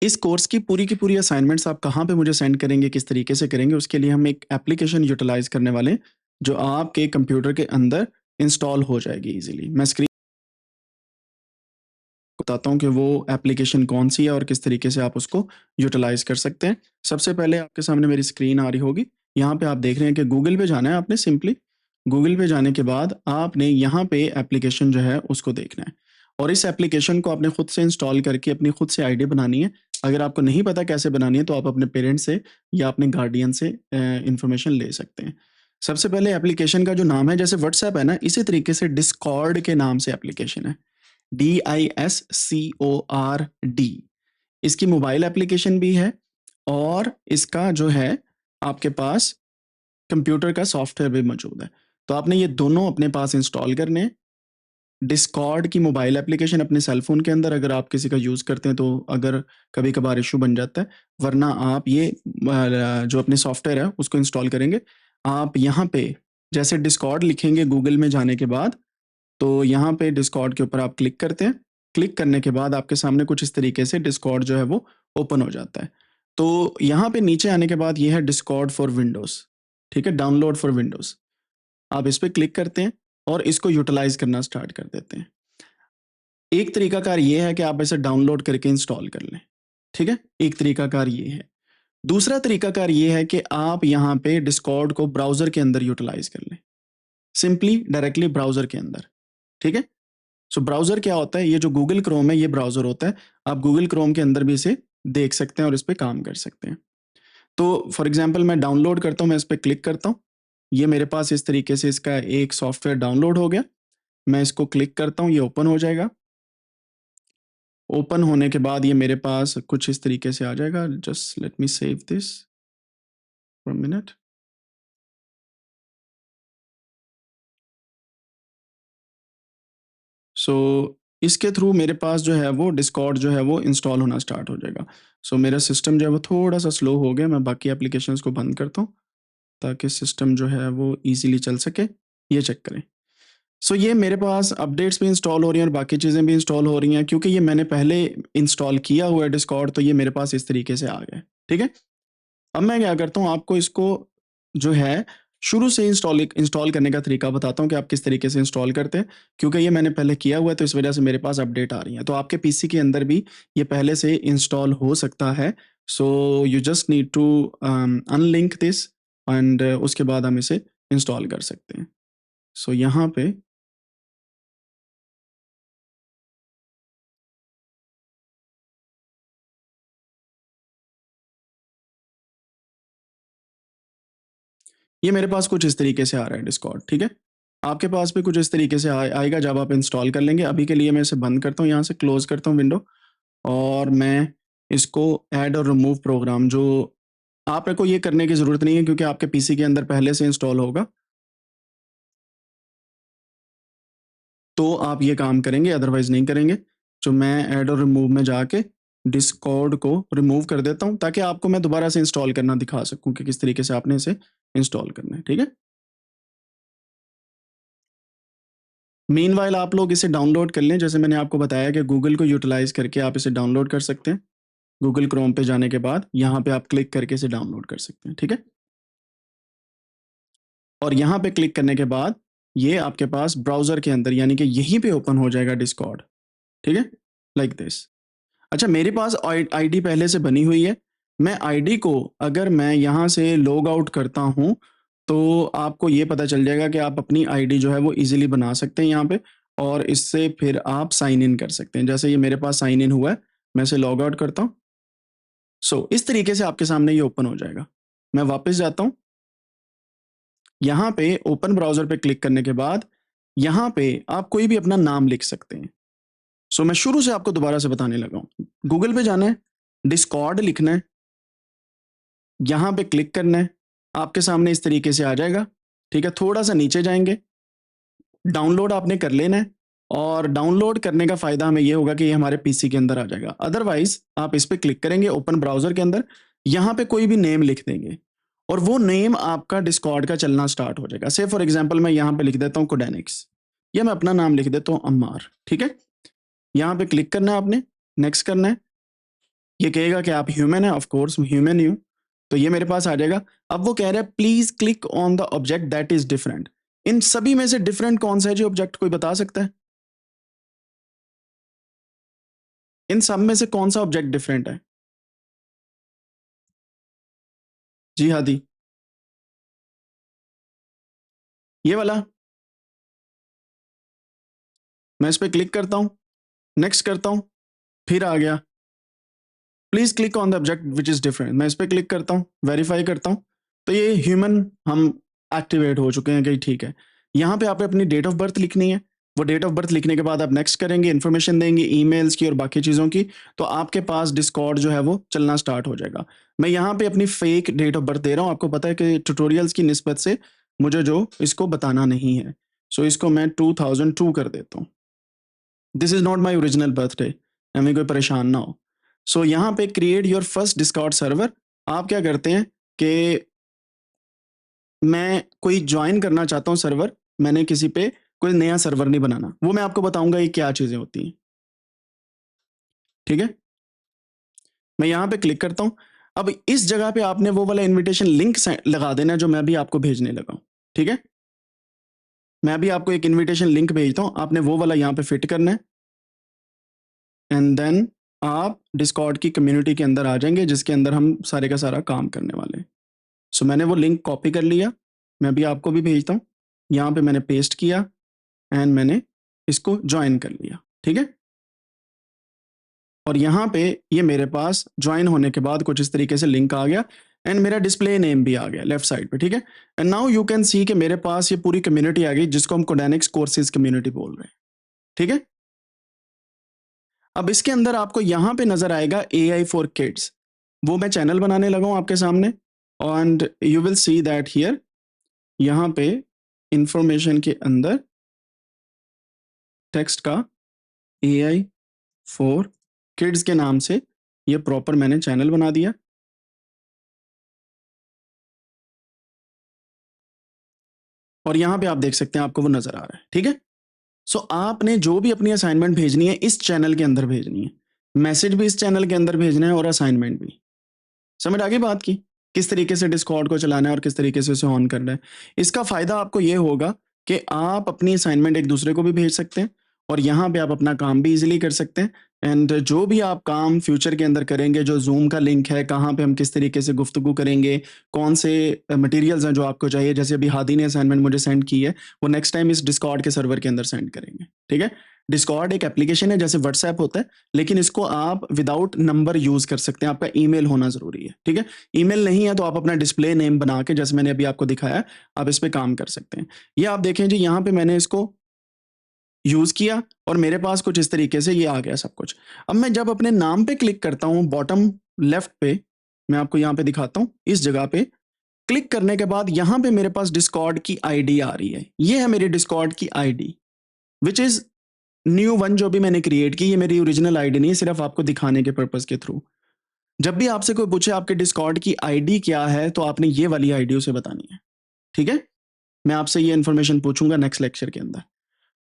इस कोर्स की पूरी असाइनमेंट्स आप कहाँ पे मुझे सेंड करेंगे, किस तरीके से करेंगे, उसके लिए हम एक एप्लीकेशन यूटिलाइज़ करने वाले हैं, जो आपके कंप्यूटर के अंदर इंस्टॉल हो जाएगी ईज़िली। मैं स्क्रीन बताता हूँ कि वो एप्लीकेशन कौन-सी है और किस तरीके से आप उसको यूटिलाइज़ कर सकते हैं। सबसे पहले आपके सामने मेरी स्क्रीन आ रही होगी। यहाँ पे आप देख रहे हैं कि गूगल पे जाना है आपने सिंपली। गूगल पे जाने के बाद आपने यहाँ पे एप्लीकेशन जो है उसको देखना है और इस एप्लीकेशन को आपने खुद से इंस्टॉल करके अपनी खुद से आईडी बनानी है। अगर आपको नहीं पता कैसे बनानी है तो आप अपने पेरेंट्स से या अपने गार्डियन से इन्फॉर्मेशन ले सकते हैं। सबसे पहले एप्लीकेशन का जो नाम है, जैसे व्हाट्सऐप है ना, इसी तरीके से डिस्कॉर्ड के नाम से एप्लीकेशन है। DISCORD। इसकी मोबाइल एप्लीकेशन भी है और इसका जो है आपके पास कंप्यूटर का सॉफ्टवेयर भी मौजूद है। तो आपने ये दोनों अपने पास इंस्टॉल करने हैं। डिस्कॉर्ड की मोबाइल एप्लीकेशन अपने सेल फ़ोन के अंदर अगर आप किसी का यूज़ करते हैं तो अगर कभी-कभार इश्यू बन जाता है, वरना आप ये जो अपने सॉफ्टवेयर है उसको इंस्टॉल करेंगे। आप यहाँ पे जैसे डिस्कॉर्ड लिखेंगे गूगल में जाने के बाद, तो यहाँ पे डिस्कॉर्ड के ऊपर आप क्लिक करते हैं। क्लिक करने के बाद आपके सामने कुछ इस तरीके से डिस्कॉर्ड जो है वो ओपन हो जाता है। तो यहाँ पे नीचे आने के बाद ये है डिस्कॉर्ड फॉर विंडोज़, ठीक है? Download for Windows. आप इस पे क्लिक करते हैं और इसको यूटिलाइज़ करना स्टार्ट कर देते हैं। एक तरीकाकार ये है कि आप इसे डाउनलोड करके इंस्टॉल कर लें, ठीक है? एक तरीकाकार ये है। दूसरा तरीकाकार ये है कि आप यहाँ पे डिस्कॉर्ड को ब्राउज़र के अंदर यूटिलाइज़ कर लें। सिंपली डायरेक्टली ब्राउज़र के अंदर, ठीक है? सो ब्राउज़र क्या होता है, ये जो गूगल क्रोम है ये ब्राउज़र होता है। आप गूगल क्रोम के अंदर भी इसे देख सकते हैं और इस पे काम कर सकते हैं। तो फॉर एग्ज़ाम्पल मैं डाउनलोड करता हूँ, मैं इस पे क्लिक करता हूँ। ये मेरे पास इस तरीके से इसका एक सॉफ्टवेयर डाउनलोड हो गया। मैं इसको क्लिक करता हूँ, ये ओपन हो जाएगा। ओपन होने के बाद ये मेरे पास कुछ इस तरीके से आ जाएगा। Just let me save this for a minute. So इसके थ्रू मेरे पास जो है वो डिस्कॉर्ड जो है वो इंस्टॉल होना स्टार्ट हो जाएगा। सो मेरा सिस्टम जो है वो थोड़ा-सा स्लो हो गया। मैं बाकी एप्लीकेशंस को बंद करता हूँ, ताकि सिस्टम जो है वो ईज़िली चल सके। ये चेक करें। सो ये मेरे पास अपडेट्स भी इंस्टॉल हो रही हैं और बाकी चीज़ें भी इंस्टॉल हो रही हैं, क्योंकि ये मैंने पहले इंस्टॉल किया हुआ है डिस्कॉर्ड, तो ये मेरे पास इस तरीके से आ गया है, ठीक है? अब मैं क्या करता हूँ, आपको इसको जो है शुरू से इंस्टॉल करने का तरीका बताता हूँ कि आप किस तरीके से इंस्टॉल करते हैं, क्योंकि ये मैंने पहले किया हुआ है तो इस वजह से मेरे पास अपडेट आ रही हैं। तो आपके पीसी के अंदर भी ये पहले से इंस्टॉल हो सकता है। So you just need to unlink this and उसके बाद हम इसे इंस्टॉल कर सकते हैं। सो यहाँ पे ये मेरे पास कुछ इस तरीके से आ रहा है डिस्कॉर्ड, ठीक है? आपके पास भी कुछ इस तरीके से आएगा जब आप इंस्टॉल कर लेंगे। अभी के लिए मैं इसे बंद करता हूँ, यहाँ से क्लोज़ करता हूँ विंडो और मैं इसको ऐड और रिमूव प्रोग्राम, जो आपको ये करने की ज़रूरत नहीं है क्योंकि आपके पीसी के अंदर पहले से इंस्टॉल होगा, तो आप ये काम करेंगे, अदरवाइज़ नहीं करेंगे। तो मैं ऐड और रिमूव में जाके डिस्कॉर्ड को रिमूव कर देता हूँ, ताकि आपको मैं दोबारा से इंस्टॉल करना दिखा सकूँ कि किस तरीके से आपने इसे इंस्टॉल करना है, ठीक है? मीनवाइल आप लोग इसे डाउनलोड कर लें, जैसे मैंने आपको बताया कि गूगल को यूटिलाइज़ करके आप इसे डाउनलोड कर सकते हैं। गूगल क्रोम पे जाने के बाद यहाँ पे आप क्लिक करके इसे डाउनलोड कर सकते हैं, ठीक है? और यहाँ पे क्लिक करने के बाद ये आपके पास ब्राउज़र के अंदर, यानी कि यहीं पे ओपन हो जाएगा डिस्कॉर्ड, ठीक है? Like this. अच्छा, मेरे पास आईडी पहले से बनी हुई है। मैं आईडी को अगर मैं यहाँ से लॉग आउट करता हूँ, तो आपको ये पता चल जाएगा कि आप अपनी आईडी जो है वो ईज़िली बना सकते हैं यहाँ पे और इससे फिर आप साइन इन कर सकते हैं। जैसे ये मेरे पास साइन इन हुआ है, मैं इसे लॉग आउट करता हूँ। सो इस तरीके से आपके सामने ये ओपन हो जाएगा। मैं वापस जाता हूँ। यहाँ पे ओपन ब्राउज़र पे क्लिक करने के बाद यहाँ पे आप कोई भी अपना नाम लिख सकते हैं। सो मैं शुरू से आपको दोबारा से बताने लगा हूँ। गूगल पे जाना है, डिस्कॉर्ड लिखना है, यहाँ पे क्लिक करना है, आपके सामने इस तरीके से आ जाएगा, ठीक है? थोड़ा-सा नीचे जाएँगे, डाउनलोड आपने कर लेना है और डाउनलोड करने का फ़ायदा हमें ये होगा कि ये हमारे पीसी के अंदर आ जाएगा। अदरवाइज़ आप इस पे क्लिक करेंगे ओपन ब्राउज़र के अंदर, यहाँ पे कोई भी नेम लिख देंगे और वो नेम आपका डिस्कॉर्ड का चलना स्टार्ट हो जाएगा। से फॉर एग्ज़ाम्पल मैं यहाँ पे लिख देता हूँ कोडेनिक्स, या मैं अपना नाम लिख देता हूँ अम्मार, ठीक है? यहाँ पे क्लिक करना है आपने, नेक्स्ट करना है। ये कहेगा कि आप ह्यूमन है, ऑफ कोर्स ह्यूमन ही हूं, तो ये मेरे पास आ जाएगा। अब वो कह रहा है please click on the object that is different. इन सभी में से डिफरेंट कौन सा है जी ऑब्जेक्ट, कोई बता सकता है? इन सब में से कौन सा ऑब्जेक्ट डिफरेंट है? जी हादी, ये वाला। मैं इस पर क्लिक करता हूं, नेक्स्ट करता हूं, फिर आ गया please click on the object which is different. मैं इस पर क्लिक करता हूँ, वेरीफाई करता हूँ, तो ये ह्यूमन हम एक्टिवेट हो चुके हैं कि ठीक है। यहाँ पे आपने अपनी डेट ऑफ बर्थ लिखनी है। वो डेट ऑफ बर्थ लिखने के बाद आप नेक्स्ट करेंगे, इन्फॉर्मेशन देंगे ईमेल्स की और बाकी चीज़ों की, तो आपके पास डिस्कॉर्ड जो है वो चलना स्टार्ट हो जाएगा। मैं यहाँ पे अपनी फेक डेट ऑफ बर्थ दे रहा हूँ, आपको पता है कि ट्यूटोरियल्स की निस्बत से मुझे जो इसको बताना नहीं है, सो इसको मैं 2002 कर देता हूँ। This is not my original birthday, हमें कोई परेशान ना हो। सो यहाँ पे create your first Discord server. आप क्या करते हैं कि मैं कोई ज्वाइन करना चाहता हूँ सर्वर, मैंने किसी पे कोई नया सर्वर नहीं बनाना, वो मैं आपको बताऊंगा ये क्या चीजें होती हैं, ठीक है। मैं यहाँ पे क्लिक करता हूँ। अब इस जगह पे आपने वो वाला इनविटेशन लिंक लगा देना जो मैं भी आपको भेजने लगा हूँ, ठीक है। मैं भी आपको एक इनविटेशन लिंक भेजता हूँ, आपने वो वाला यहाँ पे फिट करना है, एंड देन आप डिस्कॉर्ड की कम्युनिटी के अंदर आ जाएंगे जिसके अंदर हम सारे का सारा काम करने वाले हैं। सो मैंने वो लिंक कॉपी कर लिया, मैं भी आपको भी भेजता हूँ। यहाँ पे मैंने पेस्ट किया एंड मैंने इसको ज्वाइन कर लिया, ठीक है। और यहाँ पे ये मेरे पास ज्वाइन होने के बाद कुछ इस तरीके से लिंक आ गया एंड मेरा डिस्प्ले नेम भी आ गया लेफ्ट साइड पे, ठीक है। And now you can see कि मेरे पास ये पूरी कम्युनिटी आ गई जिसको हम कोडेनिक्स कोर्सेज कम्युनिटी बोल रहे हैं, ठीक है। अब इसके अंदर आपको यहाँ पे नजर आएगा AI फॉर किड्स, वो मैं चैनल बनाने लगा हूँ आपके सामने, and you will see that here, यहाँ पे इंफॉर्मेशन के अंदर टेक्स्ट का AI फॉर किड्स के नाम से ये प्रॉपर मैंने चैनल बना दिया। और यहाँ पे आप देख सकते हैं आपको वो नजर आ रहा है, ठीक है। सो आपने जो भी अपनी असाइनमेंट भेजनी है इस चैनल के अंदर भेजनी है, मैसेज भी इस चैनल के अंदर भेजना है और असाइनमेंट भी। समझ आ गई बात की किस तरीके से डिस्कॉर्ड को चलाना है और किस तरीके से उसे ऑन करना है। इसका फायदा आपको ये होगा कि आप अपनी असाइनमेंट एक दूसरे को भी भेज सकते हैं और यहाँ पे आप अपना काम भी इजीली कर सकते हैं। एंड जो भी आप काम फ्यूचर के अंदर करेंगे, जो जूम का लिंक है, कहाँ पे हम किस तरीके से गुफ्तगू करेंगे, कौन से मटेरियल्स हैं जो आपको चाहिए, जैसे अभी हादी ने असाइनमेंट मुझे सेंड की है, वो नेक्स्ट टाइम इस डिस्कॉर्ड के सर्वर के अंदर सेंड करेंगे, ठीक है। डिस्कॉर्ड एक एप्लीकेशन है जैसे व्हाट्सएप होता है, लेकिन इसको आप विदाउट नंबर यूज कर सकते हैं, आपका ईमेल होना जरूरी है, ठीक है। ईमेल नहीं है तो आप अपना डिस्प्ले नेम बना के, जैसे मैंने अभी आपको दिखाया, आप इस पे काम कर सकते हैं। ये आप देखें जी, यहाँ पे मैंने इसको यूज किया और मेरे पास कुछ इस तरीके से ये आ गया सब कुछ। अब मैं जब अपने नाम पे क्लिक करता हूँ बॉटम लेफ्ट पे, मैं आपको यहाँ पे दिखाता हूँ, इस जगह पे क्लिक करने के बाद यहाँ पे मेरे पास डिस्कॉर्ड की आईडी आ रही है, ये है मेरी डिस्कॉर्ड की ID which is new one जो भी मैंने क्रिएट की। ये मेरी ओरिजिनल आईडी नहीं है, सिर्फ आपको दिखाने के पर्पस के थ्रू। जब भी आपसे कोई पूछे आपके डिस्कॉर्ड की आईडी क्या है, तो आपने ये वाली आईडी उसे बतानी है, ठीक है। मैं आपसे ये इन्फॉर्मेशन पूछूंगा नेक्स्ट लेक्चर के अंदर।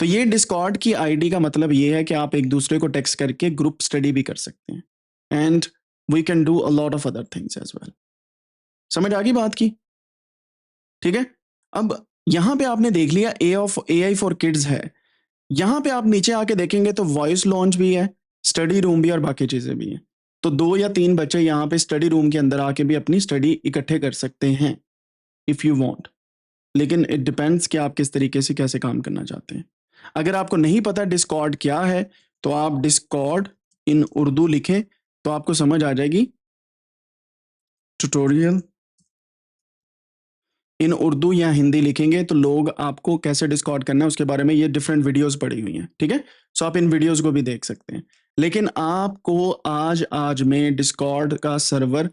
तो ये डिस्कॉर्ड की आईडी का मतलब ये है कि आप एक दूसरे को टेक्स्ट करके ग्रुप स्टडी भी कर सकते हैं, and we can do a lot of other things as well. समझ आ गई बात की, ठीक है। अब यहां पे आपने देख लिया AI फॉर किड्स है। यहां पे आप नीचे आके देखेंगे तो वॉइस लॉन्च भी है, स्टडी रूम भी और बाकी चीजें भी हैं। तो 2 या 3 बच्चे यहाँ पे स्टडी रूम के अंदर आके भी अपनी स्टडी इकट्ठे कर सकते हैं इफ यू वांट, लेकिन इट डिपेंड्स कि आप किस तरीके से कैसे काम करना चाहते हैं। अगर आपको नहीं पता डिस्कॉर्ड क्या है, तो आप डिस्कॉर्ड इन उर्दू लिखें तो आपको समझ आ जाएगी, ट्यूटोरियल इन उर्दू या हिंदी लिखेंगे तो लोग आपको कैसे डिस्कॉर्ड करना है उसके बारे में ये डिफरेंट वीडियोस पड़ी हुई हैं, ठीक है। सो आप इन वीडियोस को भी देख सकते हैं, लेकिन आपको आज में डिस्कॉर्ड का सर्वर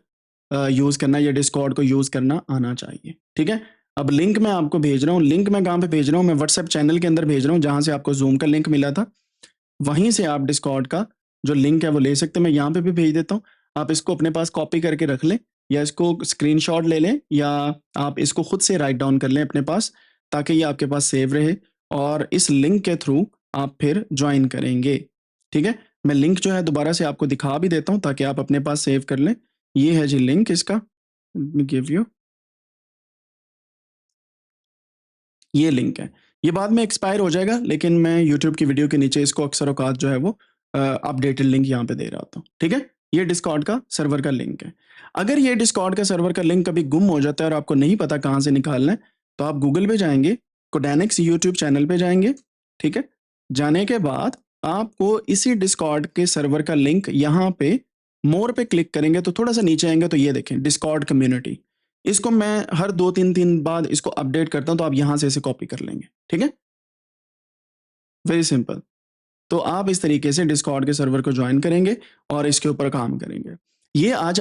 यूज करना या डिस्कॉर्ड को यूज करना आना चाहिए, ठीक है। अब लिंक मैं आपको भेज रहा हूँ, लिंक मैं कहाँ पे भेज रहा हूँ, मैं व्हाट्सएप चैनल के अंदर भेज रहा हूँ जहां से आपको जूम का लिंक मिला था, वहीं से आप डिस्कॉर्ड का जो लिंक है वो ले सकते हैं। मैं यहाँ पे भी भेज देता हूँ, आप इसको अपने पास कॉपी करके रख लें या इसको स्क्रीनशॉट ले लें या आप इसको खुद से राइट डाउन कर लें अपने पास, ताकि ये आपके पास सेव रहे और इस लिंक के थ्रू आप फिर ज्वाइन करेंगे, ठीक है। मैं लिंक जो है दोबारा से आपको दिखा भी देता हूँ ताकि आप अपने पास सेव कर लें। ये है जी लिंक इसका, गिव यू, ये लिंक है। ये बाद में एक्सपायर हो जाएगा, लेकिन मैं यूट्यूब की वीडियो के नीचे इसको अक्सर औकात जो है वो अपडेटेड लिंक यहाँ पे दे रहा था, ठीक है। ये डिस्कॉर्ड का सर्वर का लिंक है। अगर ये डिस्कॉर्ड का सर्वर का लिंक कभी गुम हो जाता है और आपको नहीं पता कहाँ से निकालना है, तो आप गूगल पे जाएंगे, कोडानिक्स यूट्यूब चैनल पे जाएंगे, ठीक है। जाने के बाद आपको इसी डिस्कॉर्ड के सर्वर का लिंक यहाँ पे मोर पे क्लिक करेंगे तो थोड़ा सा नीचे आएंगे तो ये देखें डिस्कॉर्ड कम्युनिटी। इसको मैं हर 2-3 दिन बाद इसको अपडेट करता हूँ, तो आप यहाँ से इसे कॉपी कर लेंगे, ठीक है। Very simple. तो आप इस तरीके से डिस्कॉर्ड के सर्वर को ज्वाइन करेंगे और इसके ऊपर काम करेंगे। ये आज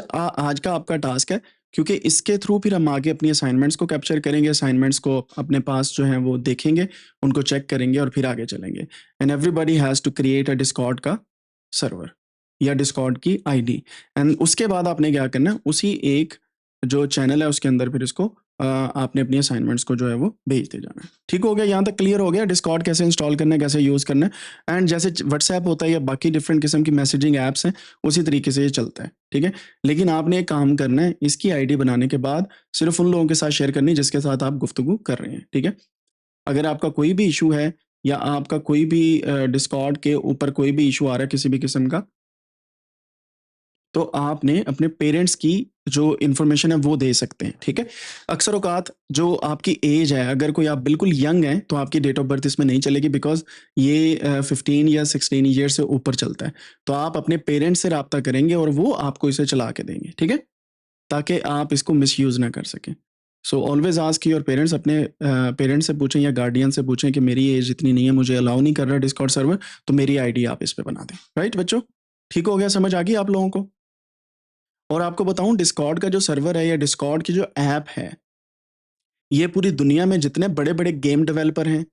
का आपका टास्क है, क्योंकि इसके थ्रू फिर हम आगे अपनी असाइनमेंट्स को कैप्चर करेंगे, असाइनमेंट्स को अपने पास जो है वो देखेंगे, उनको चेक करेंगे और फिर आगे चलेंगे। And everybody has to create a discord का सर्वर या डिस्कॉर्ड की आईडी। एंड उसके बाद आपने क्या करना है, उसी एक जो चैनल है उसके अंदर फिर इसको आपने अपनी असाइनमेंट्स को जो है वो भेजते जाना है। ठीक हो गया, यहाँ तक क्लियर हो गया डिस्कॉर्ड कैसे इंस्टॉल करना है, कैसे यूज़ करना है। एंड जैसे व्हाट्सएप होता है या बाकी डिफरेंट किस्म की मैसेजिंग ऐप्स हैं, उसी तरीके से ये चलता है, ठीक है। लेकिन आपने एक काम करना है, इसकी आईडी बनाने के बाद सिर्फ उन लोगों के साथ शेयर करनी है जिसके साथ आप गुफ्तगू कर रहे हैं, ठीक है। अगर आपका कोई भी इशू है या आपका कोई भी डिस्कॉर्ड के ऊपर कोई भी इशू आ रहा है किसी भी किस्म का, तो आपने अपने पेरेंट्स की जो इन्फॉर्मेशन है वो दे सकते हैं, ठीक है। अक्सर औकात जो आपकी एज है, अगर कोई आप बिल्कुल यंग हैं तो आपकी डेट ऑफ बर्थ इसमें नहीं चलेगी, बिकॉज ये 15 या 16 ईयर से ऊपर चलता है। तो आप अपने पेरेंट्स से रब्ता करेंगे और वो आपको इसे चला के देंगे, ठीक है, ताकि आप इसको मिसयूज ना कर सकें। So always ask your parents, अपने पेरेंट्स से पूछें या गार्डियन से पूछें कि मेरी एज इतनी नहीं है, मुझे अलाउ नहीं कर रहा डिस्कॉर्ड सर्वर, तो मेरी आईडी आप इस पे बना दें। राइट बच्चों, ठीक हो गया, समझ आ गई आप लोगों को। और आपको बताऊं, डिस्कॉर्ड का जो सर्वर है या डिस्कॉर्ड की जो ऐप है, ये पूरी दुनिया में जितने बड़े बड़े गेम डेवलपर हैं,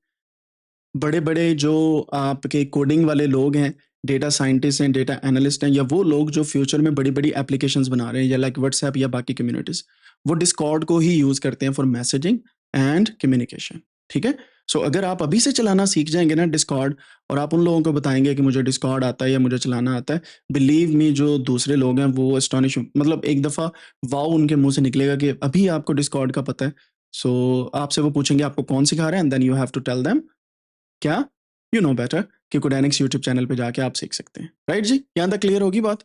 बड़े बड़े जो आपके कोडिंग वाले लोग हैं, डेटा साइंटिस्ट हैं, डेटा एनालिस्ट हैं, या वो लोग जो फ्यूचर में बड़ी बड़ी एप्लीकेशंस बना रहे हैं या लाइक व्हाट्सएप या बाकी कम्युनिटीज, वो डिस्कॉर्ड को ही यूज करते हैं फॉर मैसेजिंग एंड कम्युनिकेशन, ठीक है। सो अगर आप अभी से चलाना सीख जाएंगे ना डिस्कॉर्ड, और आप उन लोगों को बताएंगे कि मुझे डिस्कॉर्ड आता है या मुझे चलाना आता है, बिलीव मी जो दूसरे लोग हैं वो एस्टॉनिश, मतलब एक दफ़ा वाओ उनके मुंह से निकलेगा कि अभी आपको डिस्कॉर्ड का पता है। सो आपसे वो पूछेंगे आपको कौन सिखा रहा है, and then you have to tell them क्या, यू नो बेटर, कि कोडानिक्स यूट्यूब चैनल पे जाके आप सीख सकते हैं। राइट जी, यहाँ तक क्लियर होगी बात।